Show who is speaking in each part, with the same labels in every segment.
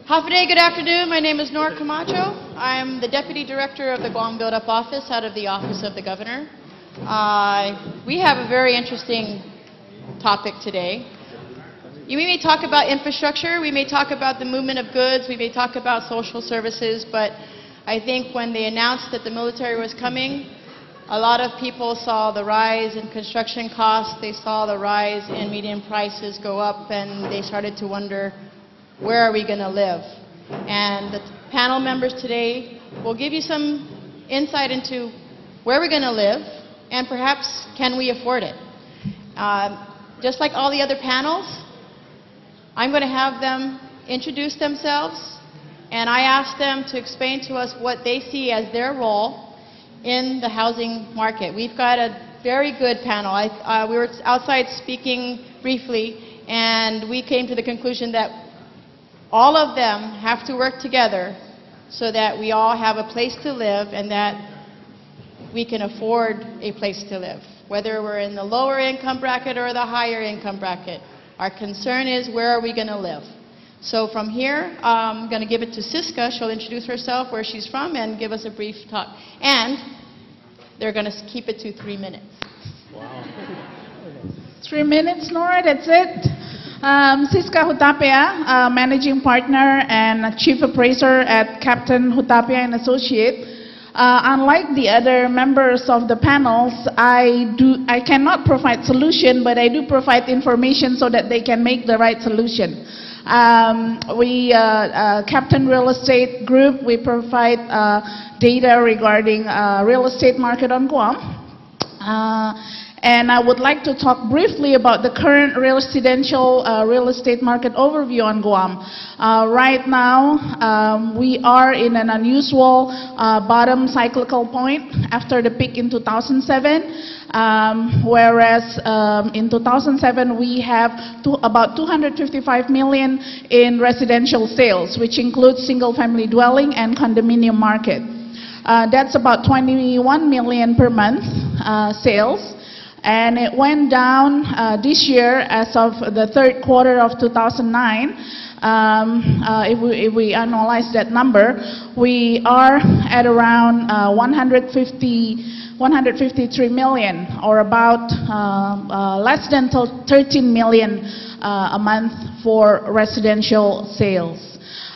Speaker 1: Hafa good afternoon. My name is Nora Camacho. I'm the Deputy Director of the Guam Build-Up Office out of the Office of the Governor. We have a very interesting topic today. We may talk about infrastructure, we may talk about the movement of goods, we may talk about social services, but I think when they announced that the military was coming, a lot of people saw the rise in construction costs, they saw the rise in median prices go up, and they started to wonder, where are we going to live? And the panel members today will give you some insight into where we're going to live, and perhaps can we afford it. Just like all the other panels, I'm going to have them introduce themselves, and I ask them to explain to us what they see as their role in the housing market. We've got a very good panel. We were outside speaking briefly, and we came to the conclusion that all of them have to work together so that we all have a place to live and that we can afford a place to live, whether we're in the lower income bracket or the higher income bracket. Our concern is, where are we going to live? So from here, I'm going to give it to Siska. She'll introduce herself, where she's from, and give us a brief talk. And they're going to keep it to 3 minutes.
Speaker 2: Wow.
Speaker 3: 3 minutes, Nora, that's it. Siska Hutapea, Managing Partner and Chief Appraiser at Captain Hutapea and Associate. Unlike the other members of the panels, I cannot provide solution, but I do provide information so that they can make the right solution. Captain Real Estate Group, we provide data regarding real estate market on Guam. And I would like to talk briefly about the current residential real estate market overview on Guam. Right now, we are in an unusual bottom cyclical point after the peak in 2007. Whereas in 2007, we have about 255 million in residential sales, which includes single-family dwelling and condominium market. That's about 21 million per month sales. And it went down this year as of the third quarter of 2009. If we analyze that number, we are at around 153 million, or about less than 13 million a month for residential sales.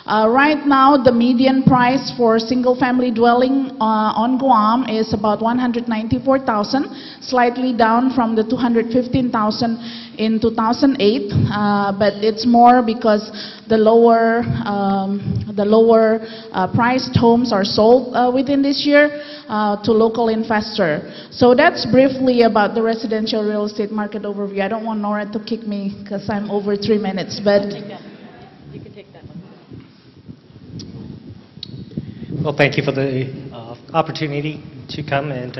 Speaker 3: Right now, the median price for single-family dwelling on Guam is about 194,000, slightly down from the 215,000 in 2008. But it's more because the lower priced homes are sold within this year to local investor. So that's briefly about the residential real estate market overview. I don't want Nora to kick me because I'm over 3 minutes, but.
Speaker 1: You can take that one.
Speaker 2: Well, thank you for the opportunity to come and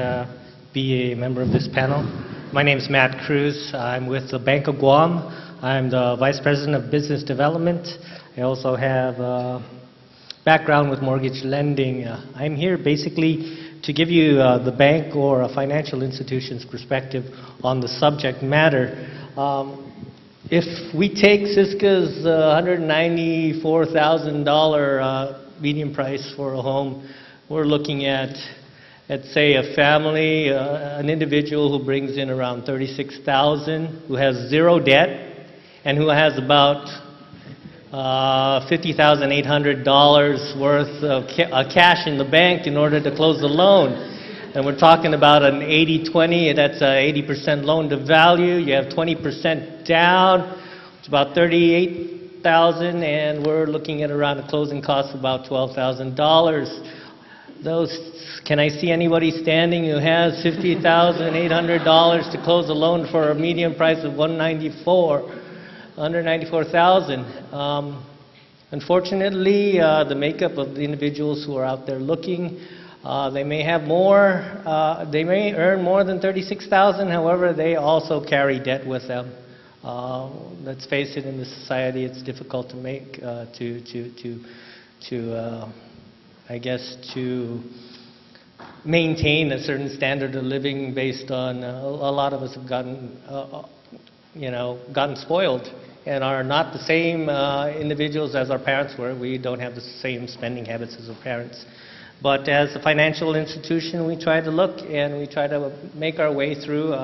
Speaker 2: be a member of this panel. My name is Matt Cruz. I'm with the Bank of Guam. I'm the Vice President of Business Development. I also have a background with mortgage lending. I'm here basically to give you the bank or a financial institution's perspective on the subject matter. If we take Siska's $194,000 median price for a home, we're looking at, let's say, a family, an individual who brings in around $36,000, who has zero debt, and who has about $50,800 worth of cash in the bank in order to close the loan. And we're talking about an 80-20, that's a 80% loan to value. You have 20% down, it's about $38,000, and we're looking at around a closing cost of about $12,000. Can I see anybody standing who has $50,800 to close a loan for a median price of $194,000? Unfortunately, the makeup of the individuals who are out there looking, they may have more, they may earn more than $36,000. However, they also carry debt with them. Let's face it, in this society, it's difficult to make, I guess, to maintain a certain standard of living based on, a lot of us have gotten spoiled and are not the same individuals as our parents were. We don't have the same spending habits as our parents. But as a financial institution, we try to look and we try to make our way through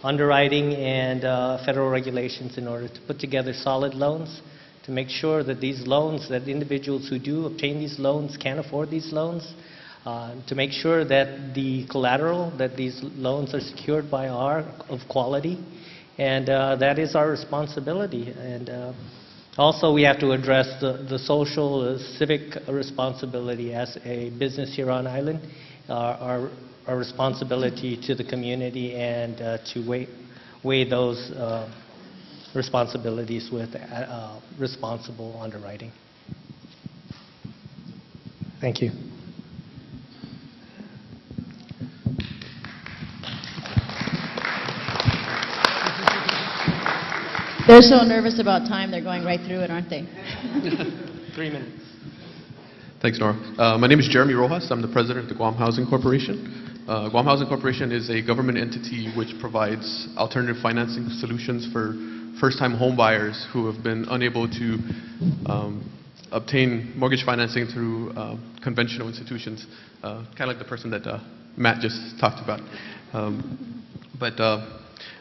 Speaker 2: underwriting and federal regulations in order to put together solid loans, to make sure that these loans, that individuals who do obtain these loans can afford these loans, to make sure that the collateral, that these loans are secured by are of quality, and that is our responsibility. And also we have to address the social, civic responsibility as a business here on island, our responsibility to the community, and to weigh those responsibilities with responsible underwriting. Thank you.
Speaker 1: They're so nervous about time, they're going right through it, aren't they?
Speaker 2: 3 minutes.
Speaker 4: Thanks, Nora. My name is Jeremy Rojas. I'm the president of the Guam Housing Corporation. Guam Housing Corporation is a government entity which provides alternative financing solutions for first-time home buyers who have been unable to obtain mortgage financing through conventional institutions, kind of like the person that Matt just talked about.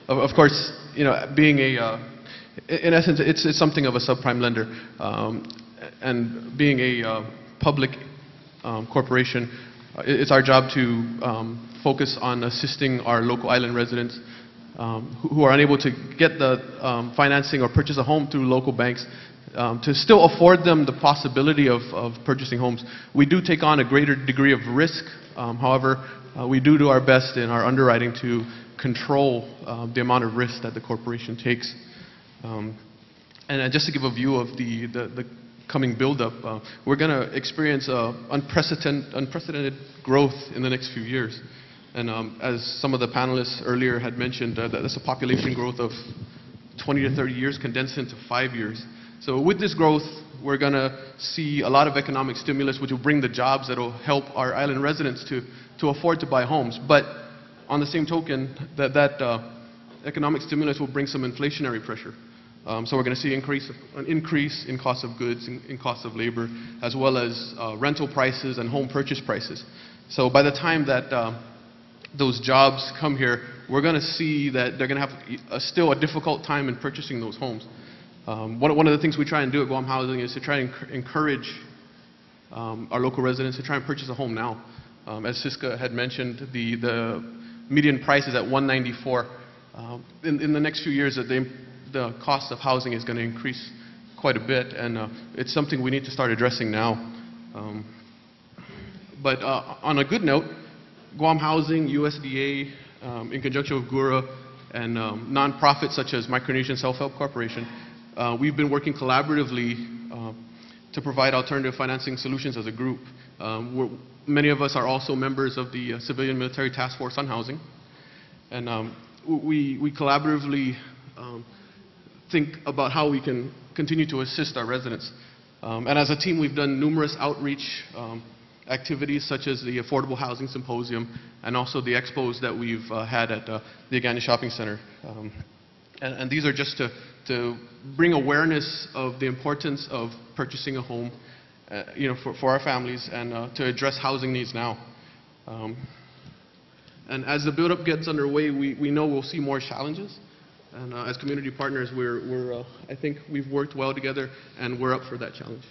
Speaker 4: Of course, you know, being in essence, it's something of a subprime lender, and being a public corporation, it's our job to focus on assisting our local island residents who are unable to get the financing or purchase a home through local banks, to still afford them the possibility of purchasing homes. We do take on a greater degree of risk. However, we do our best in our underwriting to control the amount of risk that the corporation takes. And just to give a view of the coming buildup, we're going to experience unprecedented growth in the next few years. And as some of the panelists earlier had mentioned, that's a population growth of 20 to 30 years condensed into 5 years. So with this growth, we're going to see a lot of economic stimulus, which will bring the jobs that will help our island residents to afford to buy homes. But on the same token, that economic stimulus will bring some inflationary pressure. So we're going to see an increase in cost of goods, in cost of labor, as well as rental prices and home purchase prices. So by the time that those jobs come here, we're going to see that they're going to have still a difficult time in purchasing those homes. One of the things we try and do at Guam Housing is to try and encourage our local residents to try and purchase a home now. As Siska had mentioned, the median price is at $194. In the next few years, the cost of housing is going to increase quite a bit, and it's something we need to start addressing now. But on a good note, Guam Housing, USDA, in conjunction with GURA, and nonprofits such as Micronesian Self-Help Corporation, we've been working collaboratively to provide alternative financing solutions as a group. Many of us are also members of the Civilian Military Task Force on Housing, and we collaboratively think about how we can continue to assist our residents. And as a team, we've done numerous outreach activities such as the Affordable Housing Symposium and also the expos that we've had at the Agani Shopping Center. And these are just to bring awareness of the importance of purchasing a home, you know, for our families, and to address housing needs now. And as the build-up gets underway, we know we'll see more challenges. And as community partners, I think we've worked well together, and we're up for that challenge.